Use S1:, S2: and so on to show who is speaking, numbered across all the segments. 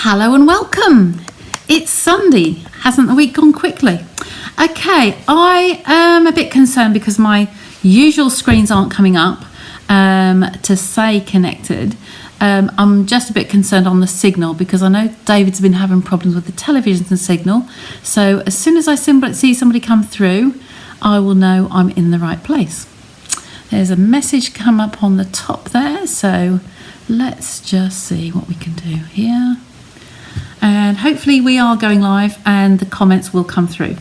S1: Hello and welcome. It's Sunday. Hasn't the week gone quickly? Okay, I am a bit concerned because my usual screens aren't coming up to say connected. I'm just a bit concerned on the signal because I know David's been having problems with the television and signal. So as soon as I see somebody come through, I will know I'm in the right place. There's a message come up on the top there, so let's just see what we can do here. And hopefully we are going live and the comments will come through.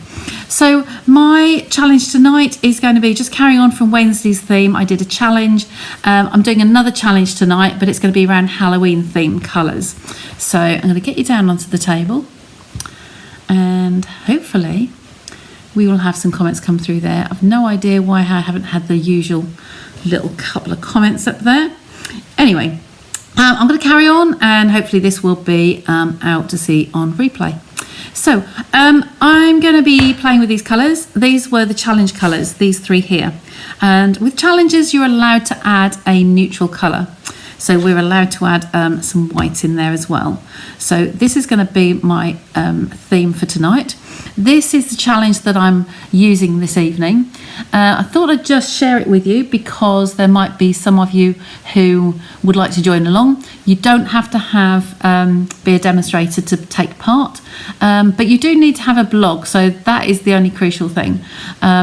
S1: So my challenge tonight is going to be just carrying on from Wednesday's theme. I did a challenge. I'm doing another challenge tonight, but it's going to be around Halloween themed colours. So I'm going to get you down onto the table and hopefully we will have some comments come through there. I've no idea why I haven't had the usual little couple of comments up there. Anyway, I'm going to carry on and hopefully this will be out to see on replay. So I'm going to be playing with these colours. These were the challenge colours, these three here. And with challenges, you're allowed to add a neutral colour. So we're allowed to add some white in there as well. So this is going to be my theme for tonight. This is the challenge that I'm using this evening. I thought I'd just share it with you because there might be some of you who would like to join along. You don't have to be a demonstrator to take part, but you do need to have a blog. So that is the only crucial thing.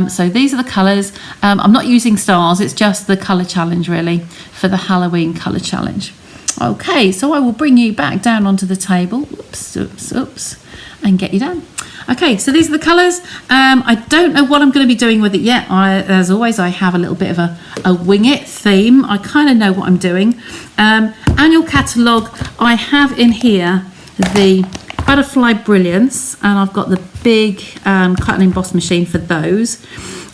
S1: So these are the colours. I'm not using stars. It's just the colour challenge really for the Halloween colour challenge. Okay, so I will bring you back down onto the table. Oops, and get you down. Okay, so these are the colours. I don't know what I'm going to be doing with it yet. As always, I have a little bit of a wing it theme. I kind of know what I'm doing. Annual catalogue, I have in here the Butterfly Brilliance, and I've got the big cut and emboss machine for those.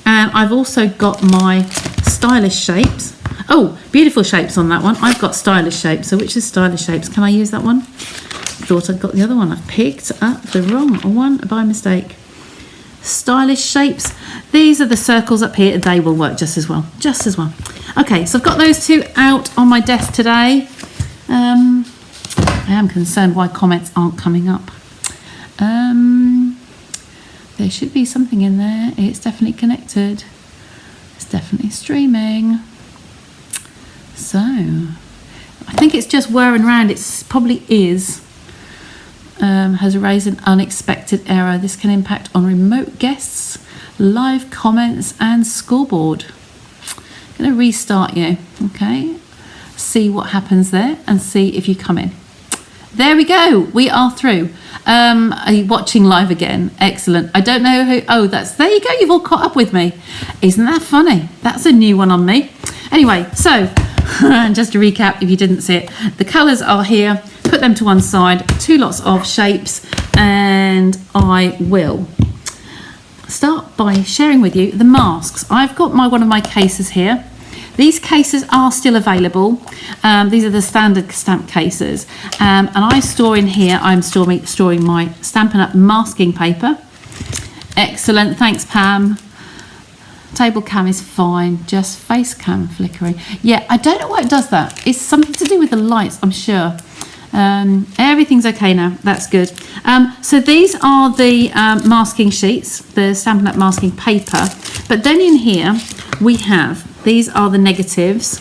S1: And I've also got my stylish shapes. Oh, beautiful shapes on that one. I've got stylish shapes. So which is stylish shapes? Can I use that one? Thought I'd got the other one. I've picked up the wrong one by mistake. Stylish shapes. These are the circles up here. They will work just as well. Just as well. Okay, so I've got those two out on my desk today. I am concerned why comments aren't coming up. There should be something in there. It's definitely connected. It's definitely streaming. So, I think it's just whirring around. It probably is. Has raised an unexpected error. This can impact on remote guests, live comments and scoreboard. I'm going to restart you, okay? See what happens there and see if you come in. There we go. We are through. Are you watching live again? Excellent. I don't know who. Oh, there you go. You've all caught up with me. Isn't that funny? That's a new one on me. Anyway, so just to recap, if you didn't see it, the colours are here. Put them to one side, two lots of shapes, and I will start by sharing with you the masks. I've got one of my cases here. These cases are still available. These are the standard stamp cases, and I store in here. I'm storing my Stampin' Up masking paper. Excellent, thanks Pam. Table cam is fine, just face cam flickering. Yeah, I don't know why it does that. It's something to do with the lights, I'm sure. Everything's okay now, that's good. So these are the masking sheets, the Stampin' Up masking paper. But then in here we have, these are the negatives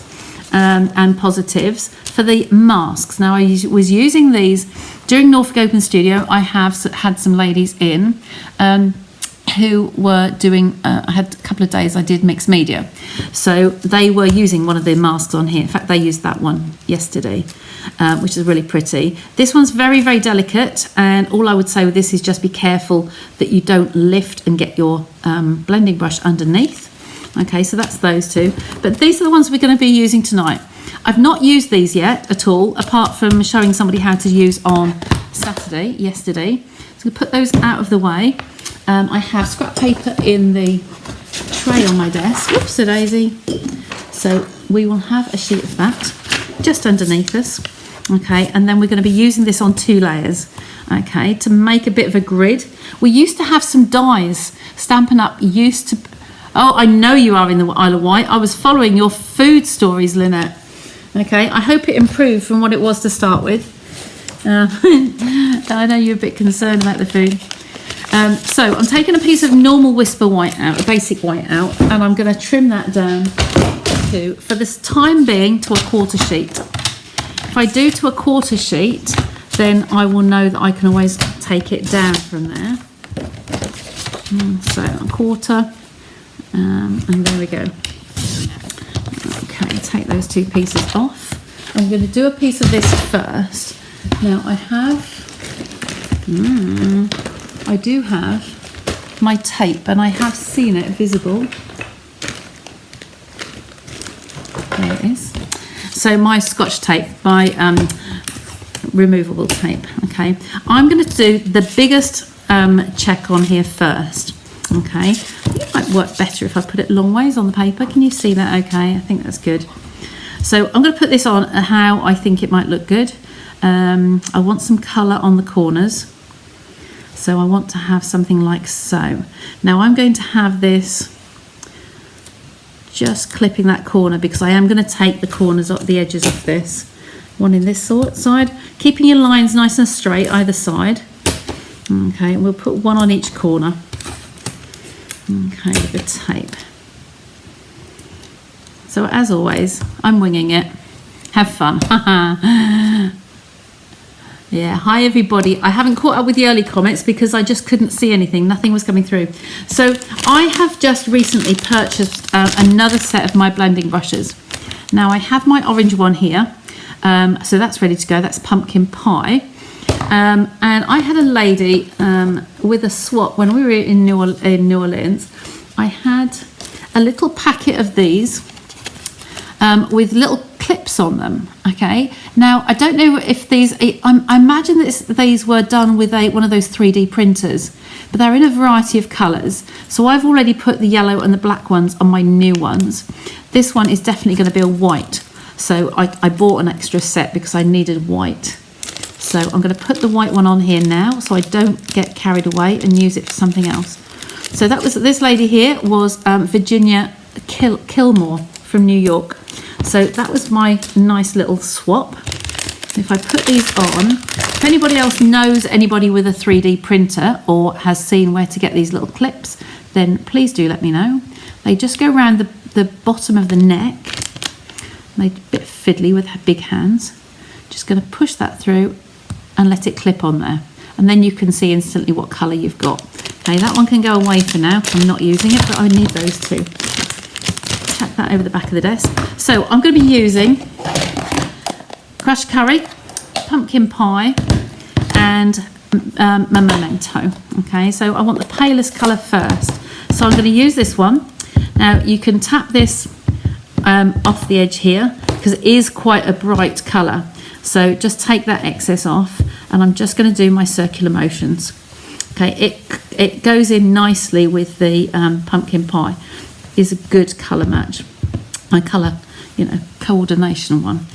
S1: and positives for the masks. Now I was using these during Norfolk Open Studio. I have had some ladies in who were doing, I had a couple of days I did mixed media. So they were using one of the masks on here. In fact, they used that one yesterday, which is really pretty. This one's very, very delicate. And all I would say with this is just be careful that you don't lift and get your blending brush underneath. Okay, so that's those two. But these are the ones we're going to be using tonight. I've not used these yet at all, apart from showing somebody how to use on yesterday. So put those out of the way. I have scrap paper in the tray on my desk. Whoopsie daisy. So we will have a sheet of that just underneath us. Okay, and then we're going to be using this on 2 layers. Okay, to make a bit of a grid. We used to have some dies. Stampin' Up used to. Oh, I know you are in the Isle of Wight. I was following your food stories, Lynette. Okay, I hope it improved from what it was to start with. I know you're a bit concerned about the food. So I'm taking a piece of normal Whisper white out, a basic white out, and I'm going to trim that down to, for this time being, to a 1/4 sheet. If I do to a 1/4 sheet, then I will know that I can always take it down from there. So 1/4, and there we go. Okay, take those 2 pieces off. I'm going to do a piece of this first. Now I do have my tape, and I have seen it visible. There it is. So my Scotch tape, my removable tape. Okay, I'm going to do the biggest check on here first. Okay, it might work better if I put it long ways on the paper. Can you see that? Okay, I think that's good. So I'm going to put this on how I think it might look good. I want some colour on the corners. So I want to have something like so. Now I'm going to have this just clipping that corner, because I am going to take the corners off the edges of this. One in this side, keeping your lines nice and straight either side. Okay, we'll put one on each corner. Okay, with the tape. So as always, I'm winging it. Have fun. Yeah, hi everybody. I haven't caught up with the early comments because I just couldn't see anything. Nothing was coming through. So I have just recently purchased another set of my blending brushes. Now I have my orange one here. So that's ready to go. That's pumpkin pie. And I had a lady with a swap when we were in New Orleans. I had a little packet of these with little clips on them. Okay, now I don't know if these, I imagine that these were done with one of those 3D printers, but they're in a variety of colours. So I've already put the yellow and the black ones on my new ones. This one is definitely going to be a white. So I bought an extra set because I needed white. So I'm going to put the white one on here now so I don't get carried away and use it for something else. So that was, this lady here was Virginia Kilmore from New York. So that was my nice little swap. If I put these on, if anybody else knows anybody with a 3D printer or has seen where to get these little clips, then please do let me know. They just go around the bottom of the neck. They're a bit fiddly with big hands. Just going to push that through and let it clip on there. And then you can see instantly what colour you've got. Okay, that one can go away for now. I'm not using it, but I need those two. Chuck that over the back of the desk. So I'm going to be using crushed curry, pumpkin pie, and memento. Okay, so I want the palest colour first. So I'm going to use this one. Now you can tap this off the edge here because it is quite a bright colour. So just take that excess off, and I'm just going to do my circular motions. Okay, it goes in nicely with the pumpkin pie. Is a good colour match. My colour, coordination one.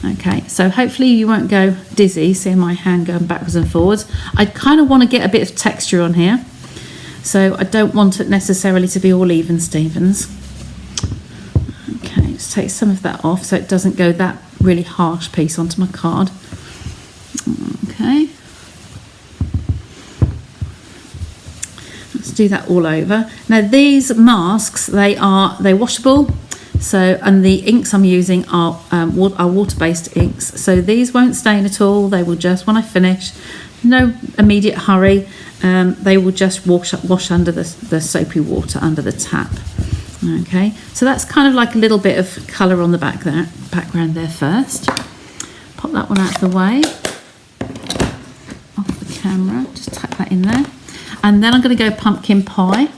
S1: Okay, so hopefully you won't go dizzy seeing my hand going backwards and forwards. I kind of want to get a bit of texture on here, so I don't want it necessarily to be all even Stevens. Okay, just take some of that off so it doesn't go that really harsh piece onto my card. Okay. Let's do that all over. Now these masks, they're washable. So, and the inks I'm using are water-based inks. So these won't stain at all. They will just, when I finish, no immediate hurry, they will just wash under the soapy water under the tap. Okay, so that's kind of like a little bit of colour on the background there first. Pop that one out of the way, off the camera, just tuck that in there. And then I'm going to go pumpkin pie,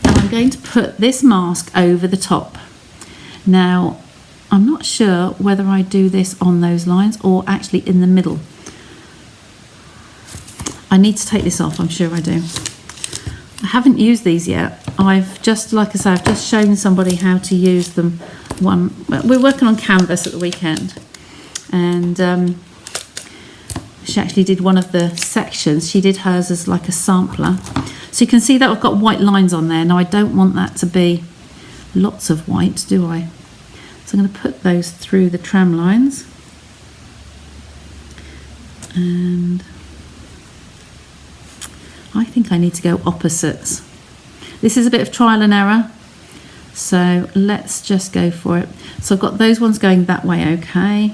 S1: and I'm going to put this mask over the top. Now, I'm not sure whether I do this on those lines or actually in the middle. I need to take this off, I'm sure I do. I haven't used these yet. I've just, like I say, I've just shown somebody how to use them. We're working on canvas at the weekend, and she actually did one of the sections. She did hers as like a sampler. So you can see that I've got white lines on there. Now I don't want that to be lots of white, do I? So I'm going to put those through the tram lines And I think I need to go opposites. This is a bit of trial and error, so let's just go for it. So I've got those ones going that way, okay,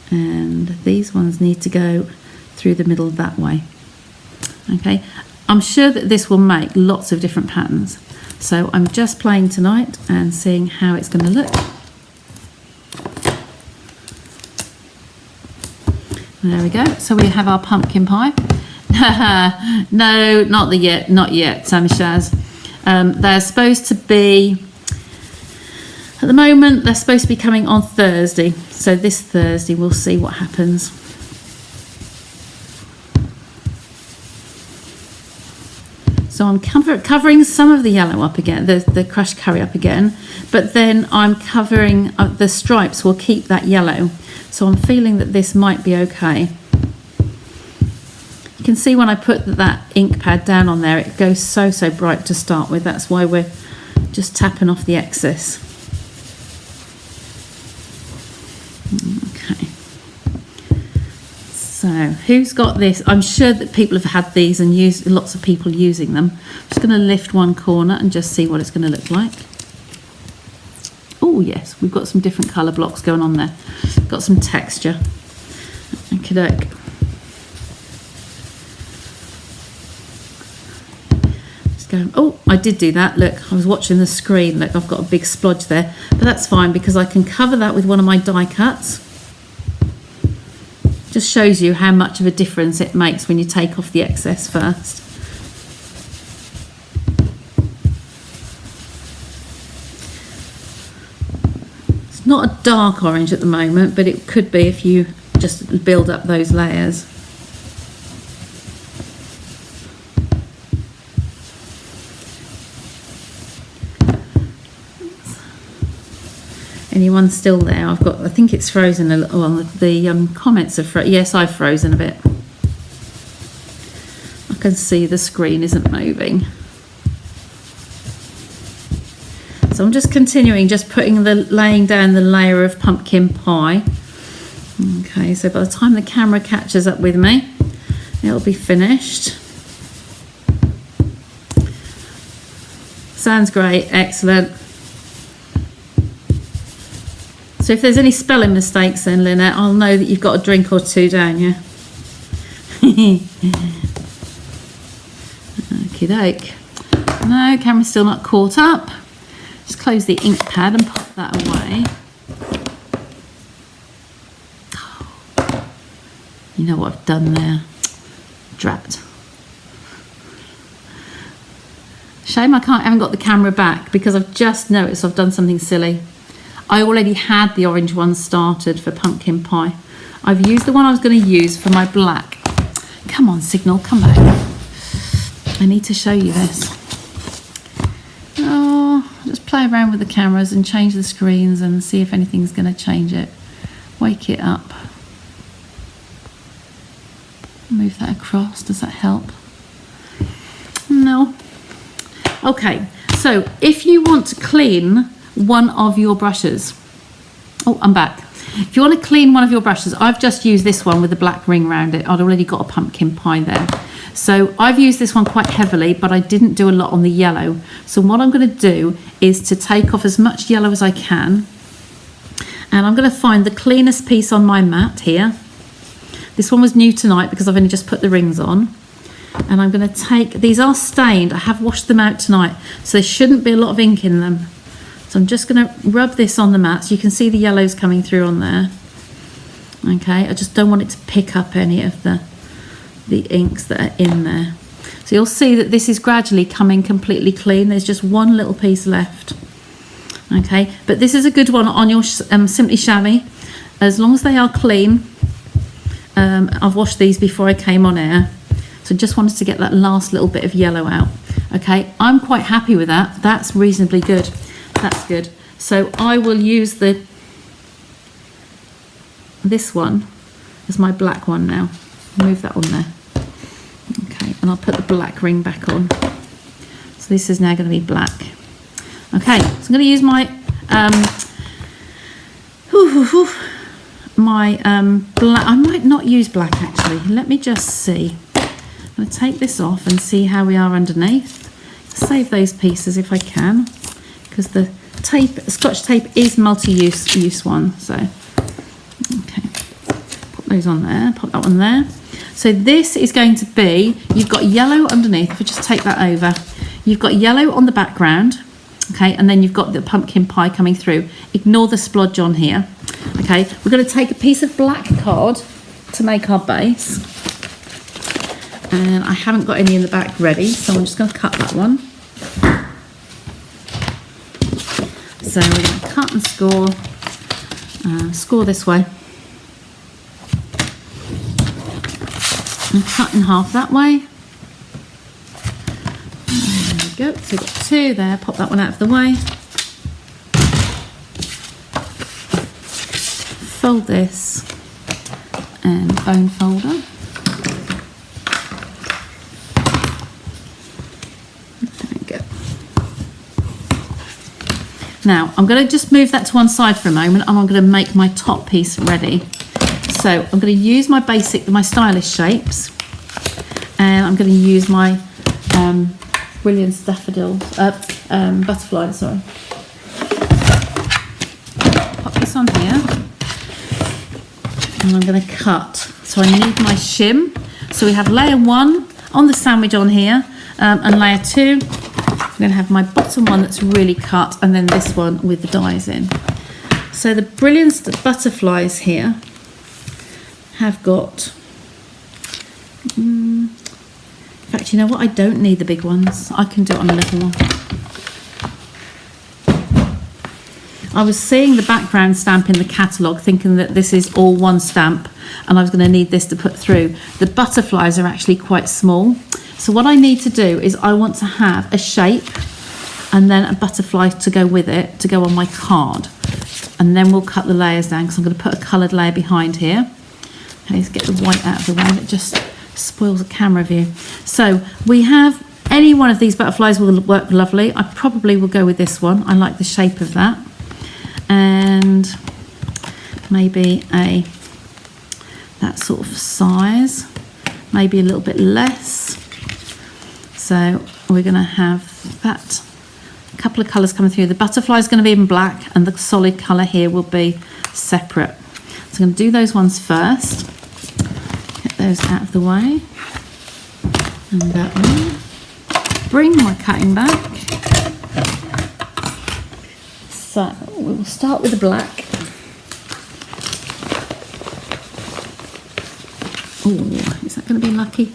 S1: and these ones need to go through the middle that way, okay. I'm sure that this will make lots of different patterns, so I'm just playing tonight and seeing how it's going to look. There we go. So we have our pumpkin pie. No, not yet, Shaz. They're supposed to be, at the moment, they're supposed to be coming on Thursday. So this Thursday, we'll see what happens. So I'm covering some of the yellow up again, the crushed curry up again, but then I'm covering the stripes will keep that yellow. So I'm feeling that this might be okay. You can see when I put that ink pad down on there, it goes so bright to start with. That's why we're just tapping off the excess. Okay. So who's got this? I'm sure that people have had these and used, lots of people using them. I'm just going to lift one corner and just see what it's going to look like. Oh yes, we've got some different colour blocks going on there. Got some texture. Okey-doke. Just going. Oh, I did do that. Look, I was watching the screen. Look, I've got a big splodge there, but that's fine because I can cover that with one of my die cuts. Just shows you how much of a difference it makes when you take off the excess first. Not a dark orange at the moment, but it could be if you just build up those layers. Anyone still there? I think it's frozen a little. Well, the comments are frozen. Yes, I've frozen a bit. I can see the screen isn't moving. So I'm just continuing, just laying down the layer of pumpkin pie. Okay, so by the time the camera catches up with me, it'll be finished. Sounds great, excellent. So if there's any spelling mistakes then, Lynette, I'll know that you've got a drink or two down you. Okie doke. No, camera's still not caught up. Just close the ink pad and pop that away. Oh, you know what I've done there? Drat. Shame I haven't got the camera back because I've just noticed I've done something silly. I already had the orange one started for pumpkin pie. I've used the one I was going to use for my black. Come on, Signal, come back. I need to show you this. Just play around with the cameras and change the screens and see if anything's going to change it. Wake it up. Move that across. Does that help? No. Okay, so if you want to clean one of your brushes. Oh, I'm back. If you want to clean one of your brushes, I've just used this one with the black ring around it. I'd already got a pumpkin pie there. So I've used this one quite heavily, but I didn't do a lot on the yellow. So what I'm going to do is to take off as much yellow as I can. And I'm going to find the cleanest piece on my mat here. This one was new tonight because I've only just put the rings on. And I'm going to take, these are stained. I have washed them out tonight, so there shouldn't be a lot of ink in them. So I'm just going to rub this on the mat so you can see the yellows coming through on there. Okay, I just don't want it to pick up any of the inks that are in there. So you'll see that this is gradually coming completely clean. There's just one little piece left. Okay, but this is a good one on your Simply Chamois. As long as they are clean. I've washed these before I came on air. So just wanted to get that last little bit of yellow out. Okay, I'm quite happy with that. That's reasonably good. That's good. So I will use this one as my black one now. Move that on there. Okay, and I'll put the black ring back on. So this is now going to be black. Okay, so I'm going to use my my black. I might not use black actually. Let me just see. I'm going to take this off and see how we are underneath. Save those pieces if I can, because the tape, Scotch tape, is multi-use one. So, okay, put those on there. Put that one there. So this is going to be. You've got yellow underneath. If we just take that over, you've got yellow on the background. Okay, and then you've got the pumpkin pie coming through. Ignore the splodge on here. Okay, we're going to take a piece of black card to make our base. And I haven't got any in the back ready, so I'm just going to cut that one. So we're going to cut and score this way. And cut in half that way. There we go, so we've got two there, pop that one out of the way. Fold this and bone folder. There we go. Now I'm going to just move that to one side for a moment, and I'm going to make my top piece ready. So I'm going to use my stylish shapes, and I'm going to use my brilliant butterfly, sorry. Pop this on here, and I'm going to cut. So I need my shim. So we have layer 1 on the sandwich on here, and layer 2. I'm going to have my bottom one that's really cut, and then this one with the dies in. So the brilliant butterflies here have got. In fact, you know what? I don't need the big ones. I can do it on a little one. I was seeing the background stamp in the catalogue, thinking that this is all one stamp, and I was going to need this to put through. The butterflies are actually quite small. So what I need to do is I want to have a shape and then a butterfly to go with it, to go on my card. And then we'll cut the layers down, because I'm going to put a coloured layer behind here. Okay, let's get the white out of the way. That just spoils the camera view. So we have any one of these butterflies will work lovely. I probably will go with this one. I like the shape of that. And maybe that sort of size, maybe a little bit less. So we're going to have that, a couple of colours coming through. The butterfly is going to be in black, and the solid colour here will be separate. So I'm going to do those ones first. Get those out of the way. And that one. Bring my cutting back. So we will start with the black. Oh, is that going to be lucky?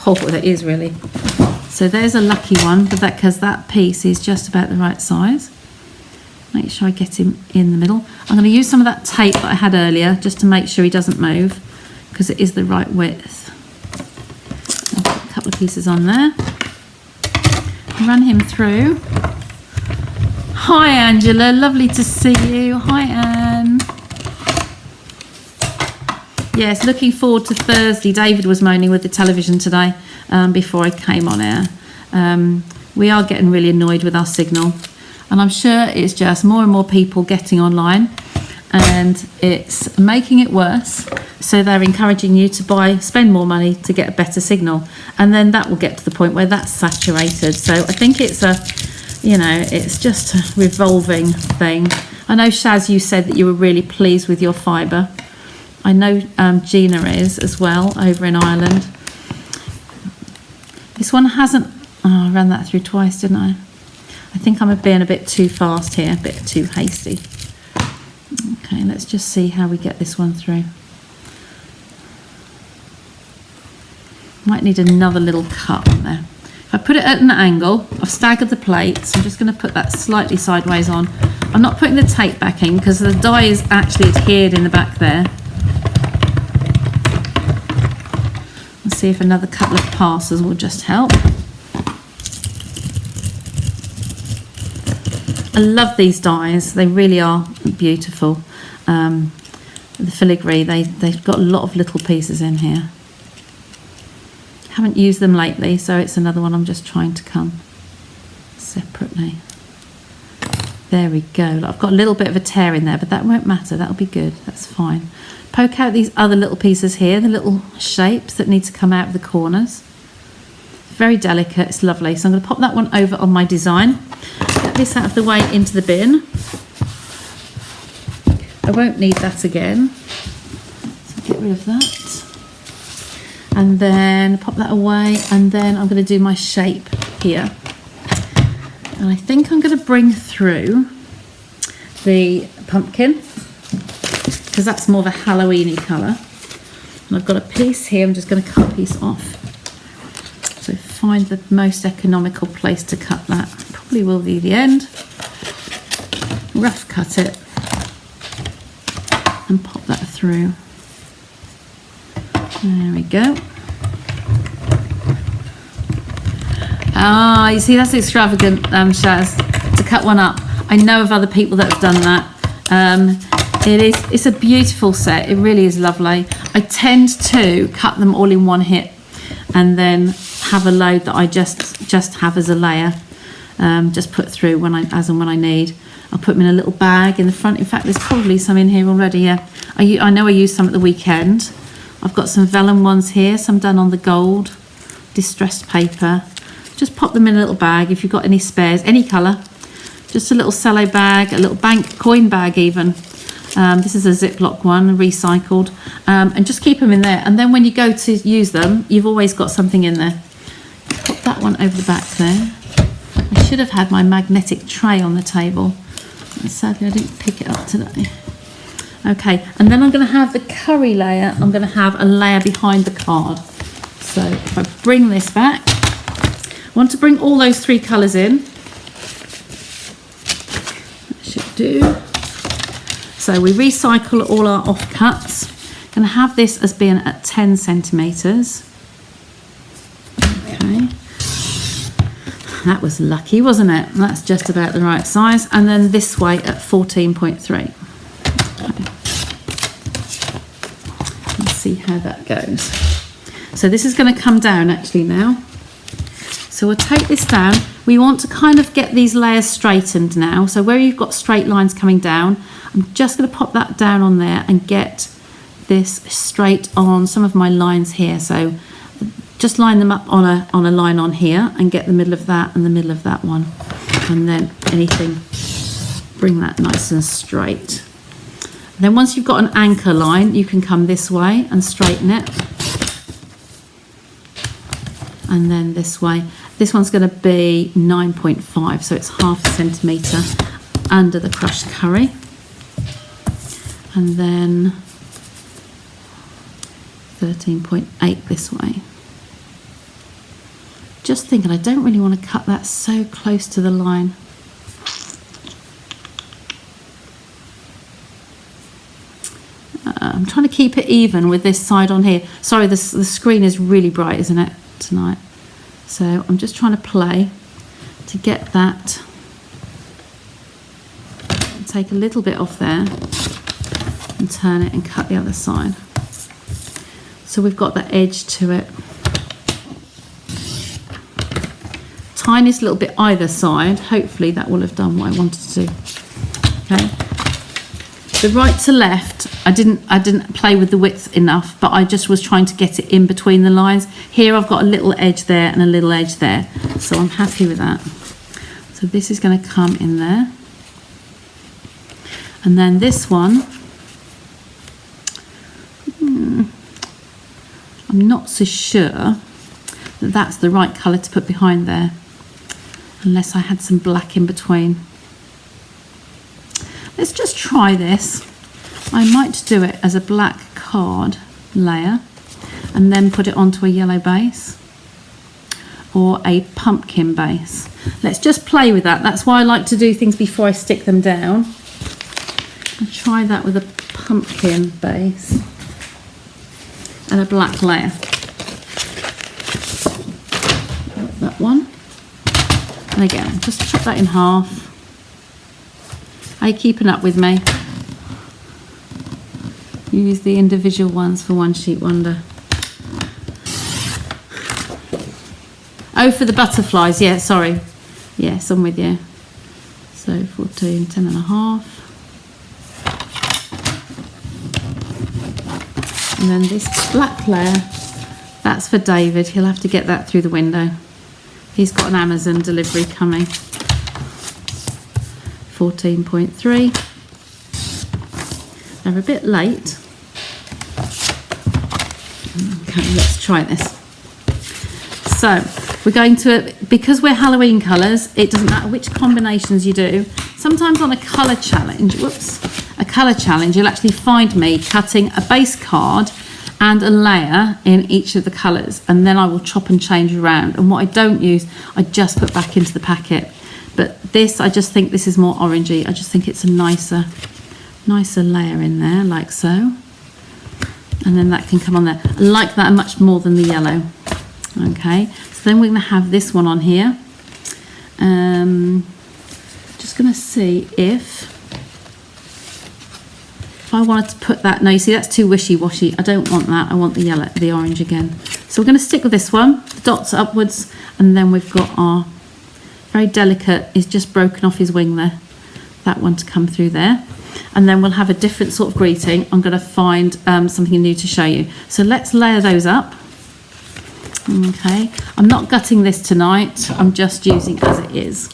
S1: Oh, that is really. So there's a lucky one, but because that piece is just about the right size. Make sure I get him in the middle. I'm going to use some of that tape that I had earlier just to make sure he doesn't move, because it is the right width. I'll put a couple of pieces on there. Run him through. Hi Angela, lovely to see you. Hi Anne. Yes, looking forward to Thursday. David was moaning with the television today before I came on air. We are getting really annoyed with our signal, and I'm sure it's just more and more people getting online, and it's making it worse. So they're encouraging you to spend more money to get a better signal, and then that will get to the point where that's saturated. So I think it's it's just a revolving thing. I know Shaz, you said that you were really pleased with your fibre. I know Gina is as well over in Ireland. This one hasn't. Oh, I ran that through twice, didn't I? I think I'm being a bit too fast here, a bit too hasty. Okay, let's just see how we get this one through. Might need another little cut on there. If I put it at an angle, I've staggered the plate, so I'm just going to put that slightly sideways on. I'm not putting the tape back in because the die is actually adhered in the back there. Let's see if another couple of passes will just help. I love these dies, they really are beautiful. The filigree, they've got a lot of little pieces in here. Haven't used them lately, so it's another one I'm just trying to come separately. There we go. I've got a little bit of a tear in there, but that won't matter. That'll be good. That's fine. Poke out these other little pieces here, the little shapes that need to come out of the corners. Very delicate. It's lovely. So I'm going to pop that one over on my design. Get this out of the way into the bin. I won't need that again. So get rid of that. And then pop that away. And then I'm going to do my shape here. And I think I'm going to bring through the pumpkin, because that's more of a Halloween-y colour. And I've got a piece here. I'm just going to cut a piece off. So find the most economical place to cut that. Probably will be the end. Rough cut it. And pop that through. There we go. Ah, you see, that's extravagant, Shaz, to cut one up. I know of other people that have done that. It's a beautiful set. It really is lovely. I tend to cut them all in one hit and then have a load that I just have as a layer. Just put through as and when I need. I'll put them in a little bag in the front. In fact, there's probably some in here already, yeah. I know I used some at the weekend. I've got some vellum ones here, some done on the gold, distressed paper. Just pop them in a little bag if you've got any spares, any colour. Just a little cello bag, a little bank coin bag even. This is a Ziploc one, recycled. And just keep them in there. And then when you go to use them, you've always got something in there. Pop that one over the back there. I should have had my magnetic tray on the table. Sadly, I didn't pick it up today. Okay, and then I'm going to have the curry layer. I'm going to have a layer behind the card. So if I bring this back, I want to bring all those three colours in. That should do. So we recycle all our offcuts. Going to have this as being at 10 centimetres. Okay. That was lucky, wasn't it? That's just about the right size. And then this way at 14.3. Okay. Let's see how that goes. So this is going to come down actually now. So we'll take this down. We want to kind of get these layers straightened now. So where you've got straight lines coming down, I'm just going to pop that down on there and get this straight on some of my lines here. So just line them up on a line on here and get the middle of that and the middle of that one. And then anything, bring that nice and straight. And then once you've got an anchor line, you can come this way and straighten it. And then this way. This one's going to be 9.5, so it's half a centimetre under the crushed curry. And then 13.8 this way. Just thinking, I don't really want to cut that so close to the line. I'm trying to keep it even with this side on here. Sorry, the screen is really bright, isn't it, tonight? So I'm just trying to play to get that. Take a little bit off there and turn it and cut the other side. So we've got the edge to it. Tiniest little bit either side. Hopefully that will have done what I wanted to do. Okay. The right to left, I didn't play with the width enough, but I just was trying to get it in between the lines. Here I've got a little edge there and a little edge there, so I'm happy with that. So this is going to come in there. And then this one, I'm not so sure that that's the right colour to put behind there, unless I had some black in between. Let's just try this. I might do it as a black card layer and then put it onto a yellow base or a pumpkin base. Let's just play with that. That's why I like to do things before I stick them down. I'll try that with a pumpkin base and a black layer. That one. And again, just chop that in half. Are you keeping up with me? Use the individual ones for one sheet wonder. Oh, for the butterflies, yeah, sorry. Yes, I'm with you. So 14, 10 and a half. And then this black layer, that's for David. He'll have to get that through the window. He's got an Amazon delivery coming. 14.3. They're a bit late. Okay, let's try this. So we're going to, because we're Halloween colours, it doesn't matter which combinations you do. Sometimes on a colour challenge, you'll actually find me cutting a base card and a layer in each of the colours, and then I will chop and change around. And what I don't use, I just put back into the packet. But this, I just think this is more orangey. I just think it's a nicer layer in there, like so. And then that can come on there. I like that much more than the yellow. Okay, so then we're going to have this one on here. Just going to see if I wanted to put that. No, you see that's too wishy-washy. I don't want that. I want the yellow, the orange again. So we're going to stick with this one. The dots upwards, and then we've got our very delicate. Is just broken off his wing there. That one to come through there. And then we'll have a different sort of greeting. I'm going to find something new to show you. So let's layer those up. Okay, I'm not gutting this tonight. I'm just using as it is.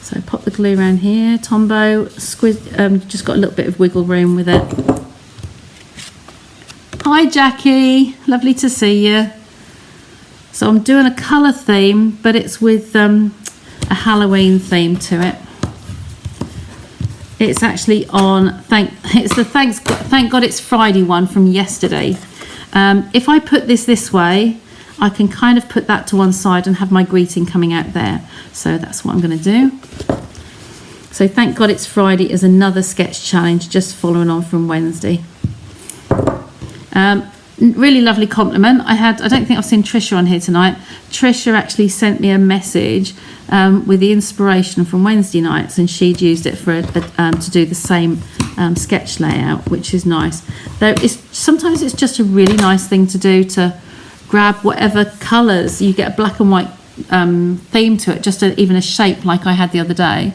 S1: So pop the glue around here. Tombow, squeeze. Just got a little bit of wiggle room with it. Hi Jackie, lovely to see you. So I'm doing a colour theme, but it's with a Halloween theme to it. It's actually on, thank God it's Friday one from yesterday. If I put this way, I can kind of put that to one side and have my greeting coming out there. So that's what I'm going to do. So thank God it's Friday is another sketch challenge, just following on from Wednesday. Really lovely compliment. I don't think I've seen Trisha on here tonight. Trisha actually sent me a message with the inspiration from Wednesday nights, and she'd used it for to do the same sketch layout, which is nice. Though sometimes it's just a really nice thing to do, to grab whatever colours. You get a black and white theme to it, just even a shape like I had the other day.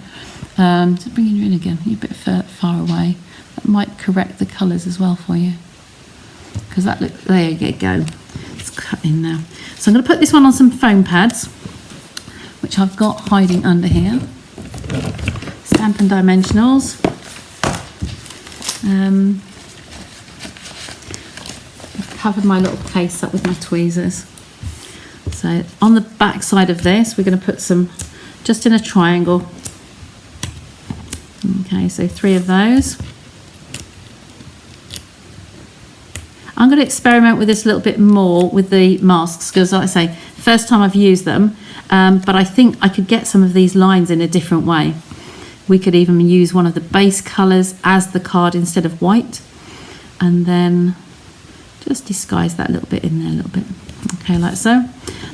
S1: Just bringing you in again, you're a bit far away. That might correct the colours as well for you. Because that look, there you go. It's cut in now. So I'm going to put this one on some foam pads, which I've got hiding under here. Stampin' Dimensionals. I've covered my little case up with my tweezers. So on the back side of this, we're going to put some just in a triangle. Okay, so 3 of those. I'm going to experiment with this a little bit more with the masks, because like I say, first time I've used them, but I think I could get some of these lines in a different way. We could even use one of the base colours as the card instead of white, and then just disguise that a little bit in there a little bit. Okay, like so.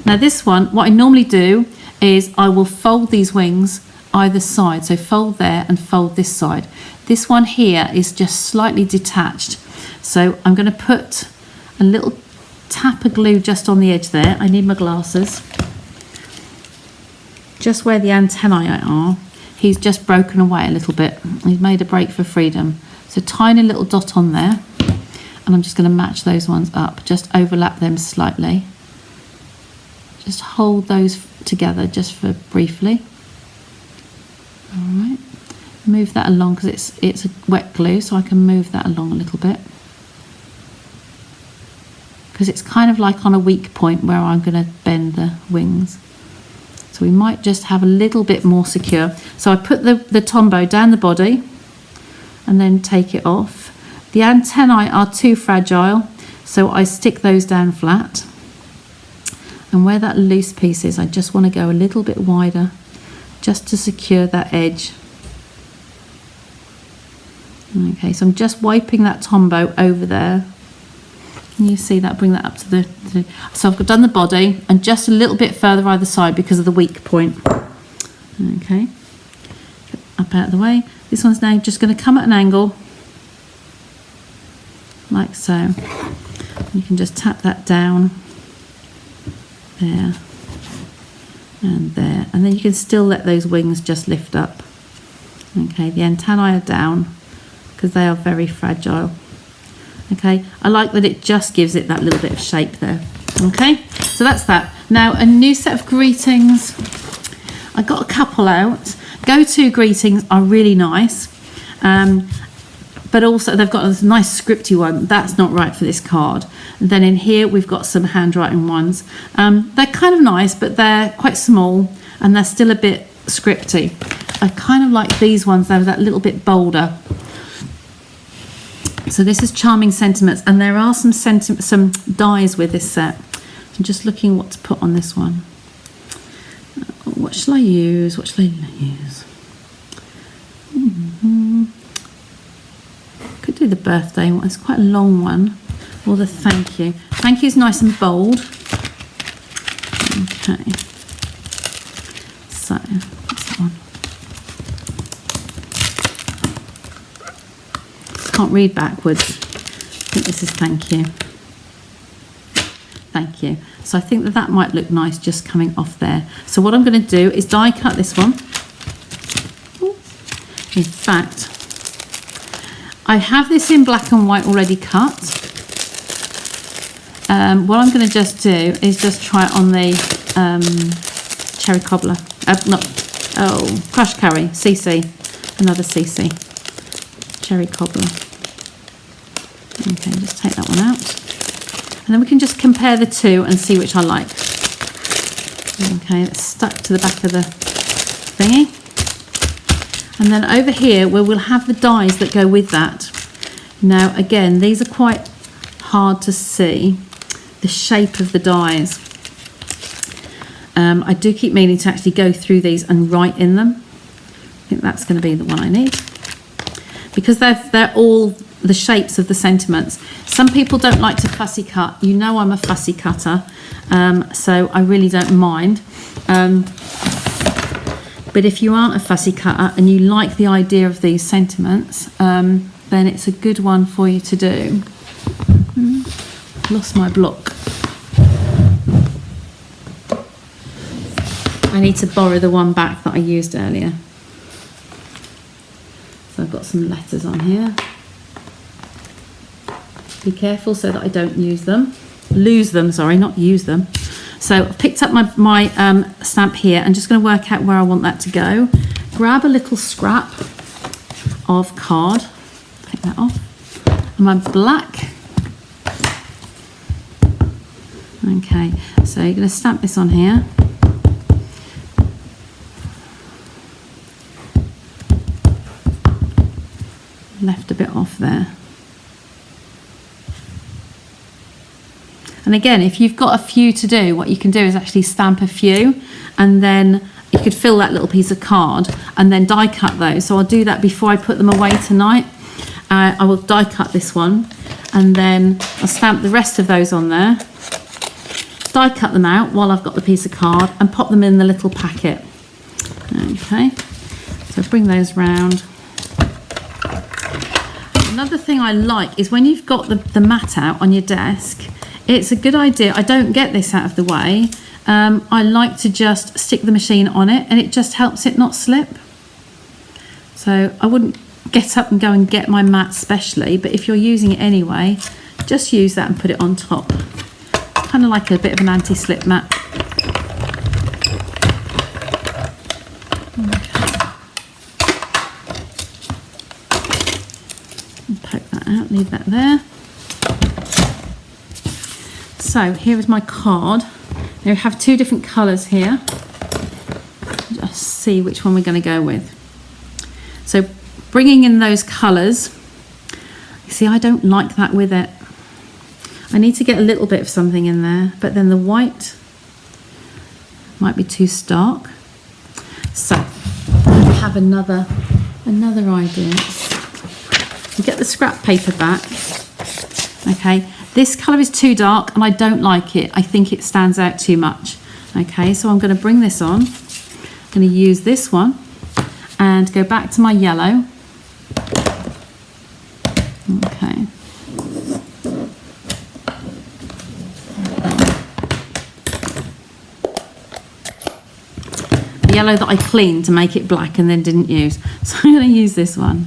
S1: Now this one, what I normally do is I will fold these wings either side, so fold there and fold this side. This one here is just slightly detached. So I'm going to put a little tap of glue just on the edge there. I need my glasses. Just where the antennae are, he's just broken away a little bit. He's made a break for freedom. So tiny little dot on there. And I'm just going to match those ones up. Just overlap them slightly. Just hold those together just for briefly. All right. Move that along because it's a wet glue, so I can move that along a little bit. Because it's kind of like on a weak point where I'm going to bend the wings. So we might just have a little bit more secure. So I put the tombow down the body and then take it off. The antennae are too fragile, so I stick those down flat. And where that loose piece is, I just want to go a little bit wider just to secure that edge. Okay, so I'm just wiping that tombow over there. Can you see that? Bring that up to the so I've done the body and just a little bit further either side because of the weak point. Okay, up out of the way. This one's now just going to come at an angle like so. You can just tap that down there and there, and then you can still let those wings just lift up. Okay, the antennae are down because they are very fragile. Okay, I like that it just gives it that little bit of shape there. Okay, so that's that. Now a new set of greetings. I got a couple out. Go-to greetings are really nice, but also they've got a nice scripty one. That's not right for this card. And then in here we've got some handwriting ones. They're kind of nice, but they're quite small and they're still a bit scripty. I kind of like these ones. They're that little bit bolder. So this is Charming Sentiments, and there are some dies with this set. I'm just looking what to put on this one. What shall I use? What shall I use? Could do the birthday one. It's quite a long one. Or the thank you. Thank you is nice and bold. Okay. So, what's that one? Can't read backwards. I think this is thank you. Thank you. So I think that might look nice just coming off there. So what I'm going to do is die cut this one. In fact, I have this in black and white already cut. What I'm going to just do is just try it on the cherry cobbler. Crush curry, CC, another CC. Cherry cobbler. Okay, just take that one out. And then we can just compare the two and see which I like. Okay, it's stuck to the back of the thingy. And then over here where we'll have the dies that go with that. Now again, these are quite hard to see, the shape of the dies. I do keep meaning to actually go through these and write in them. I think that's going to be the one I need. Because they're all the shapes of the sentiments. Some people don't like to fussy cut. You know I'm a fussy cutter, so I really don't mind. But if you aren't a fussy cutter and you like the idea of these sentiments, then it's a good one for you to do. Lost my block. I need to borrow the one back that I used earlier. So I've got some letters on here. Be careful so that I don't lose them, sorry, not use them. So I've picked up my stamp here and just going to work out where I want that to go. Grab a little scrap of card, take that off, and my black. Okay, so you're going to stamp this on here. Left a bit off there. And again, if you've got a few to do, what you can do is actually stamp a few, and then you could fill that little piece of card and then die cut those. So I'll do that before I put them away tonight. I will die cut this one, and then I'll stamp the rest of those on there, die cut them out while I've got the piece of card, and pop them in the little packet. Okay, so bring those round. Another thing I like is when you've got the mat out on your desk, it's a good idea. I don't get this out of the way. I like to just stick the machine on it, and it just helps it not slip. So I wouldn't get up and go and get my mat specially, but if you're using it anyway, just use that and put it on top. Kind of like a bit of an anti-slip mat. Poke that out, leave that there. So here is my card. Now we have two different colours here. Just see which one we're going to go with. So bringing in those colours. You see, I don't like that with it. I need to get a little bit of something in there, but then the white might be too stark. So I have another idea. You get the scrap paper back. Okay, this colour is too dark and I don't like it. I think it stands out too much. Okay, so I'm going to bring this on. I'm going to use this one and go back to my yellow. Okay. yellow that I cleaned to make it black and then didn't use. So I'm going to use this one.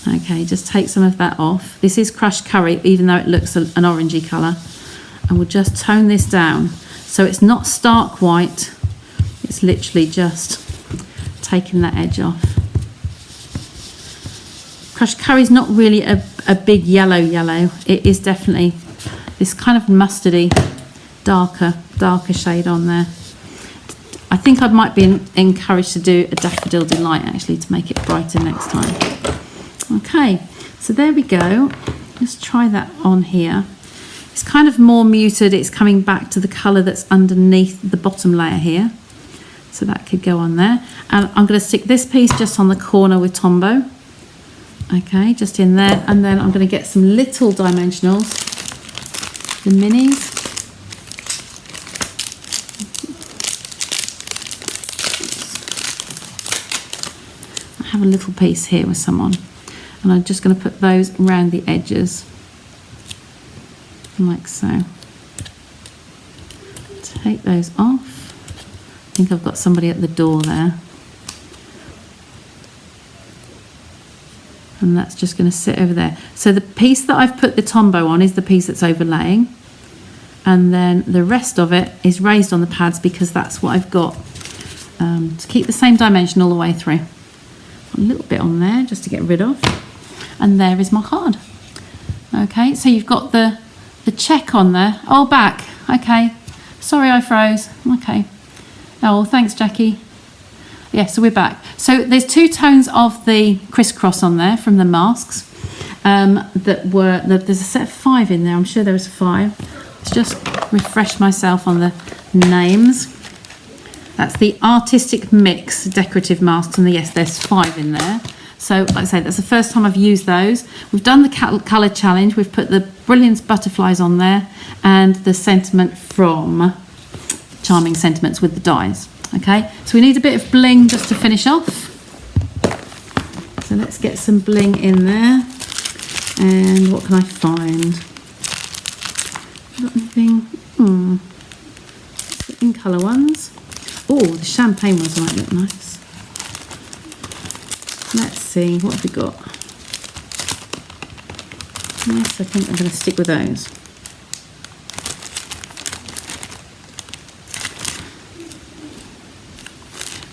S1: Okay, just take some of that off. This is crushed curry, even though it looks an orangey colour. And we'll just tone this down. So it's not stark white. It's literally just taking that edge off. Crushed curry is not really a big yellow. It is definitely this kind of mustardy, darker shade on there. I think I might be encouraged to do a Daffodil Delight actually to make it brighter next time. Okay, so there we go. Let's try that on here. It's kind of more muted. It's coming back to the colour that's underneath the bottom layer here. So that could go on there. And I'm going to stick this piece just on the corner with Tombow. Okay, just in there. And then I'm going to get some little dimensionals, the minis. I have a little piece here with some on. And I'm just going to put those around the edges. Like so. Take those off. I think I've got somebody at the door there. And that's just going to sit over there. So the piece that I've put the Tombow on is the piece that's overlaying. And then the rest of it is raised on the pads because that's what I've got to keep the same dimension all the way through. A little bit on there just to get rid of. And there is my card. Okay, so you've got the check on there. Oh, back. Okay. Sorry I froze. Okay. Oh, thanks, Jackie. Yeah, so we're back. So there's 2 tones of the crisscross on there from the masks. There's a set of 5 in there. I'm sure there was 5. Let's just refresh myself on the names. That's the Artistic Mix decorative masks, and yes, there's 5 in there. So, like I said, that's the first time I've used those. We've done the colour challenge. We've put the Brilliance butterflies on there and the sentiment from Charming Sentiments with the dies. Okay, so we need a bit of bling just to finish off. So let's get some bling in there. And what can I find? Got anything? In colour ones. Oh, the champagne ones might look nice. Let's see, what have we got? Yes, I think I'm going to stick with those.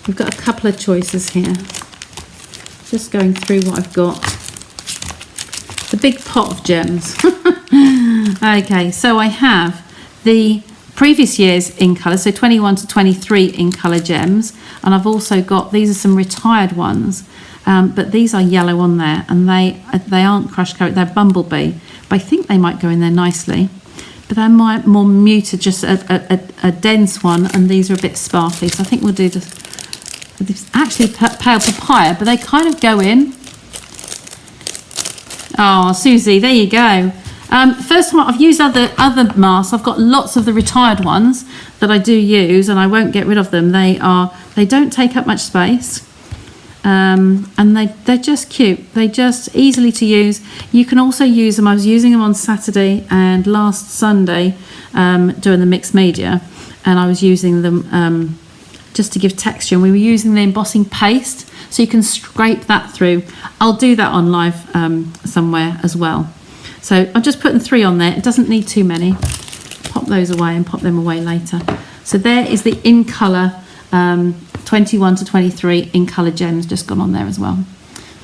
S1: We've got a couple of choices here. Just going through what I've got. The big pot of gems. Okay, so I have the previous year's in colour, so 21 to 23 in colour gems, and I've also got, these are some retired ones, but these are yellow on there, and they aren't crushed curry, they're bumblebee, but I think they might go in there nicely. But they're more muted, just a dense one, and these are a bit sparkly, so I think we'll do this actually pale papaya, but they kind of go in. Oh, Susie, there you go. First time I've used other masks. I've got lots of the retired ones that I do use, and I won't get rid of them. They don't take up much space, and they're just cute. They're just easily to use. You can also use them. I was using them on Saturday and last Sunday doing the mixed media, and I was using them just to give texture. And we were using the embossing paste, so you can scrape that through. I'll do that on live somewhere as well. So I'm just putting 3 on there. It doesn't need too many. Pop those away and pop them away later. So there is the in colour 21 to 23 in colour gems just gone on there as well.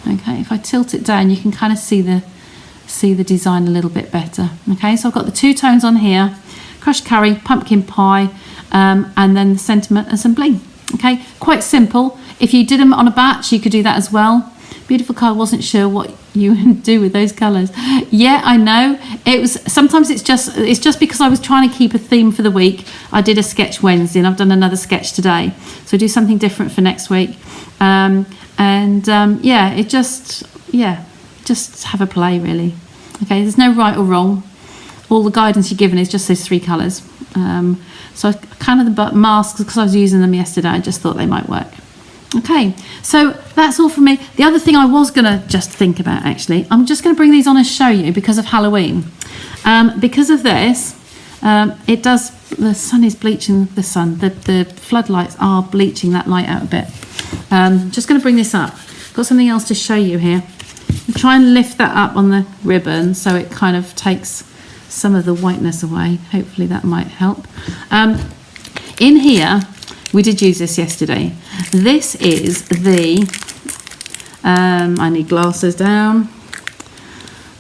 S1: Okay, if I tilt it down, you can kind of see the design a little bit better. Okay, so I've got the 2 tones on here: crushed curry, pumpkin pie, and then the sentiment and some bling. Okay, quite simple. If you did them on a batch, you could do that as well. Beautiful card. Wasn't sure what you would do with those colours. Yeah, I know. Sometimes it's just because I was trying to keep a theme for the week. I did a sketch Wednesday, and I've done another sketch today. So do something different for next week. Yeah, just have a play really. Okay, there's no right or wrong. All the guidance you're given is just those 3 colours. So kind of the masks, because I was using them yesterday, I just thought they might work. Okay, so that's all from me. The other thing I was going to just think about, actually, I'm just going to bring these on and show you because of Halloween. Because of this, It does, the sun is bleaching the floodlights are bleaching that light out a bit. Just going to bring this up. Got something else to show you here. Try and lift that up on the ribbon so it kind of takes some of the whiteness away. Hopefully that might help. In here, we did use this yesterday. This is the, I need glasses down.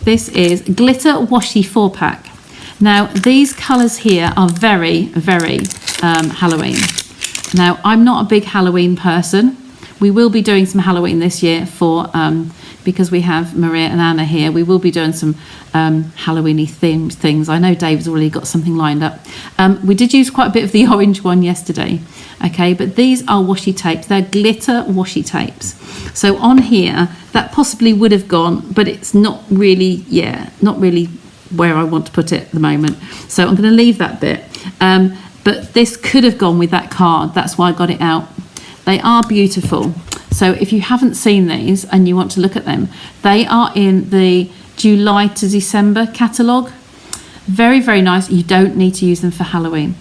S1: This is Glitter Washi 4-pack. Now, these colours here are very, very Halloween. Now, I'm not a big Halloween person. We will be doing some Halloween this year for, because we have Maria and Anna here, we will be doing some Halloween-y themed things. I know Dave's already got something lined up. We did use quite a bit of the orange one yesterday, okay, but these are washi tapes. They're glitter washi tapes. So on here, that possibly would have gone, but it's not really, not really where I want to put it at the moment. So I'm going to leave that bit. But this could have gone with that card. That's why I got it out. They are beautiful. So if you haven't seen these and you want to look at them, they are in the July to December catalogue. Very, very nice. You don't need to use them for Halloween.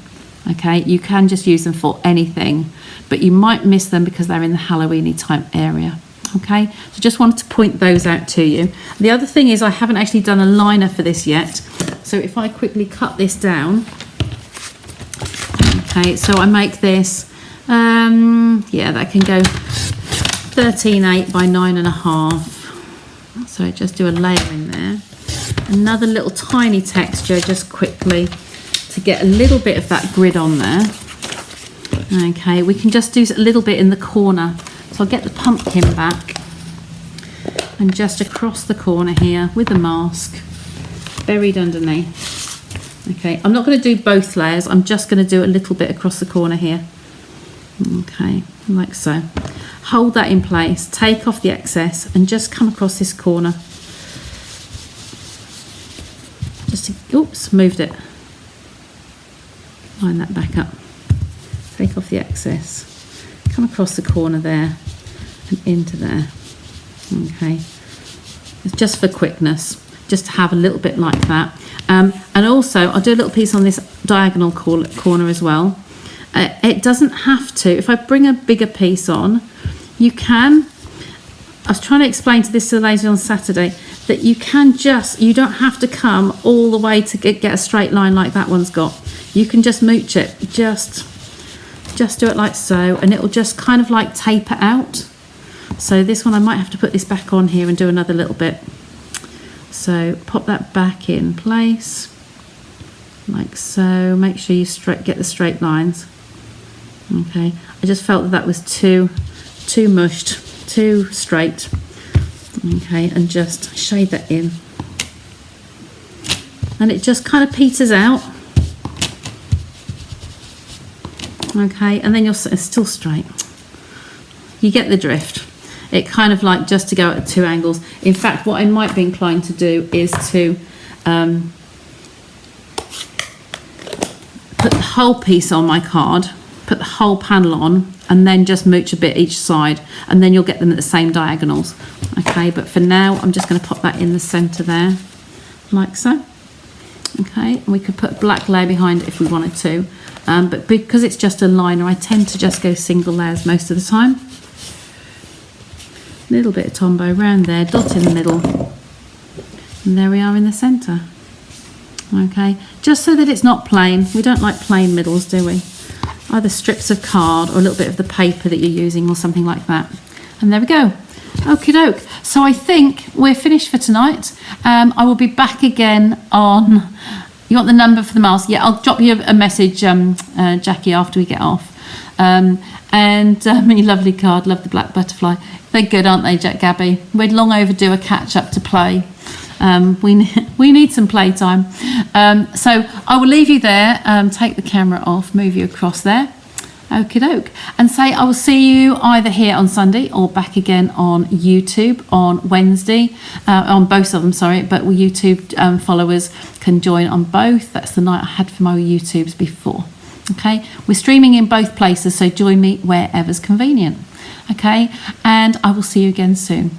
S1: Okay, you can just use them for anything, but you might miss them because they're in the Halloween-y type area. Okay, so just wanted to point those out to you. The other thing is I haven't actually done a liner for this yet. So if I quickly cut this down. Okay, so I make this, that can go 13.8 by 9.5. So just do a layer in there. Another little tiny texture just quickly to get a little bit of that grid on there. Okay, we can just do a little bit in the corner. So I'll get the pumpkin back and just across the corner here with the mask buried underneath. Okay, I'm not going to do both layers. I'm just going to do a little bit across the corner here. Okay, like so. Hold that in place, take off the excess and just come across this corner. Just to, oops, moved it. Line that back up. Take off the excess. Come across the corner there and into there. Okay, it's just for quickness, just to have a little bit like that. And also I'll do a little piece on this diagonal corner as well. It doesn't have to, if I bring a bigger piece on, you can, I was trying to explain to the lady on Saturday that you can just, you don't have to come all the way to get a straight line like that one's got. You can just mooch it, just do it like so, and it'll just kind of like taper out. So this one I might have to put this back on here and do another little bit. So pop that back in place like so. Make sure you get the straight lines. Okay, I just felt that was too mushed, too straight. Okay, and just shade that in, and it just kind of peters out. Okay, and then it's still straight. You get the drift. It kind of like just to go at 2 angles. In fact, what I might be inclined to do is to put the whole piece on my card, put the whole panel on, and then just mooch a bit each side, and then you'll get them at the same diagonals. Okay, but for now, I'm just going to pop that in the centre there, like so. Okay, and we could put a black layer behind it if we wanted to, but because it's just a liner, I tend to just go single layers most of the time. Little bit of Tombow around there, dot in the middle, and there we are in the centre. Okay, just so that it's not plain. We don't like plain middles, do we? Either strips of card or a little bit of the paper that you're using or something like that. And there we go. Okie doke. So I think we're finished for tonight. I will be back again on, you want the number for the mask? Yeah, I'll drop you a message, Jackie, after we get off. Your lovely card, love the black butterfly. They're good, aren't they, Gabby? We'd long overdue a catch up to play. We need some playtime. So I will leave you there, take the camera off, move you across there. Okie doke. And say I will see you either here on Sunday or back again on YouTube on Wednesday, on both of them, sorry, but YouTube followers can join on both. That's the night I had for my YouTubes before. Okay, we're streaming in both places, so join me wherever's convenient. Okay, and I will see you again soon.